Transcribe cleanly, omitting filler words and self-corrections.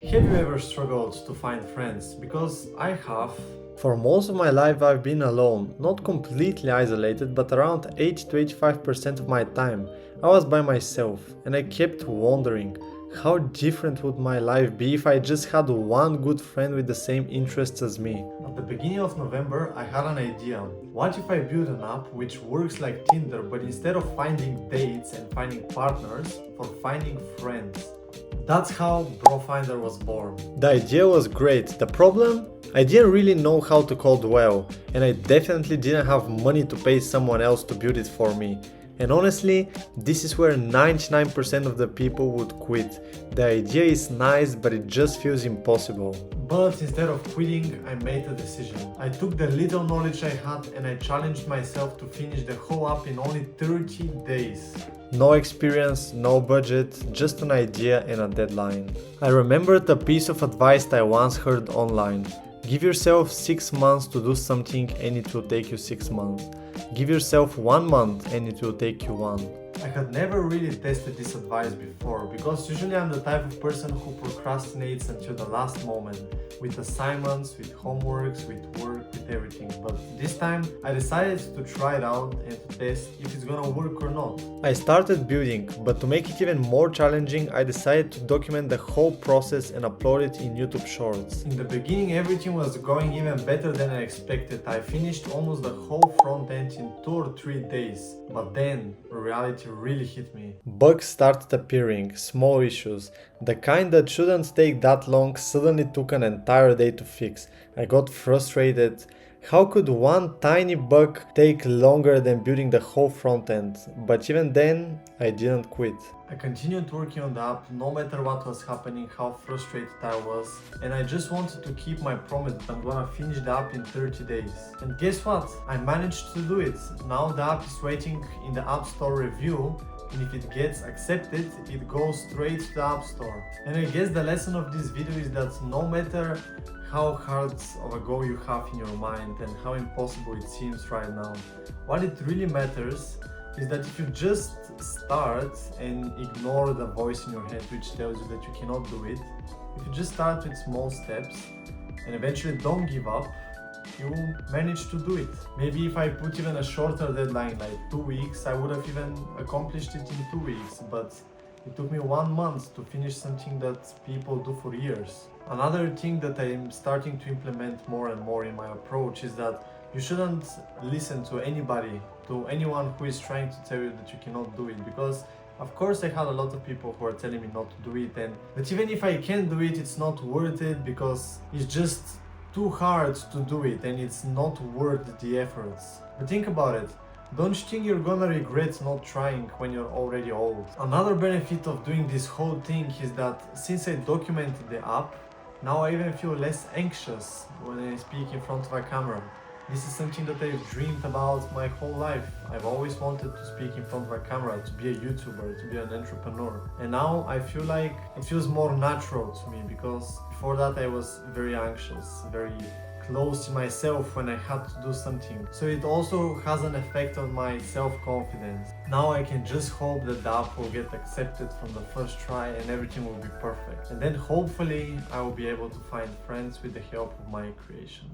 Have you ever struggled to find friends? Because I have. For most of my life I've been alone, not completely isolated, but around 80 to 85% of my time I was by myself, and I kept wondering how different would my life be if I just had one good friend with the same interests as me. At the beginning of November, I had an idea. What if I build an app which works like Tinder, but instead of finding dates and finding partners, for finding friends? That's how BroFinder was born. The idea was great. The problem? I didn't really know how to code well, and I definitely didn't have money to pay someone else to build it for me. And honestly, this is where 99% of the people would quit. The idea is nice, but it just feels impossible. But instead of quitting, I made a decision. I took the little knowledge I had and I challenged myself to finish the whole app in only 30 days. No experience, no budget, just an idea and a deadline. I remembered a piece of advice I once heard online. Give yourself 6 months to do something and it will take you 6 months. Give yourself 1 month and it will take you 1. I had never really tested this advice before because usually I'm the type of person who procrastinates until the last moment with assignments, with homeworks, with work, with everything. But this time I decided to try it out and to test if it's gonna work or not. I started building, but to make it even more challenging, I decided to document the whole process and upload it in YouTube Shorts. In the beginning everything was going even better than I expected. I finished almost the whole front end in 2 or 3 days. But then reality really hit me. Bugs started appearing, small issues. The kind that shouldn't take that long suddenly took an entire day to fix. I got frustrated. How could one tiny bug take longer than building the whole front end? But even then, I didn't quit. I continued working on the app no matter what was happening, how frustrated I was, and I just wanted to keep my promise that I'm gonna finish the app in 30 days. And guess what? I managed to do it. Now the app is waiting in the App Store review, and if it gets accepted, it goes straight to the App Store. And I guess the lesson of this video is that no matter how hard of a goal you have in your mind and how impossible it seems right now, what it really matters is that if you just start and ignore the voice in your head which tells you that you cannot do it, if you just start with small steps and eventually don't give up, you manage to do it. Maybe if I put even a shorter deadline, like 2 weeks, I would have even accomplished it in 2 weeks, but it took me 1 month to finish something that people do for years. Another thing that I'm starting to implement more and more in my approach is that you shouldn't listen to anybody, to anyone who is trying to tell you that you cannot do it, because of course I had a lot of people who are telling me not to do it, but even if I can do it, it's not worth it because it's just too hard to do it and it's not worth the efforts. But think about it. Don't you think you're gonna regret not trying when you're already old? Another benefit of doing this whole thing is that since I documented the app, now I even feel less anxious when I speak in front of a camera. This is something that I've dreamed about my whole life. I've always wanted to speak in front of a camera, to be a YouTuber, to be an entrepreneur. And now I feel like it feels more natural to me because before that I was very anxious, very close to myself when I had to do something. So it also has an effect on my self-confidence. Now I can just hope that the app will get accepted from the first try and everything will be perfect. And then hopefully I will be able to find friends with the help of my creation.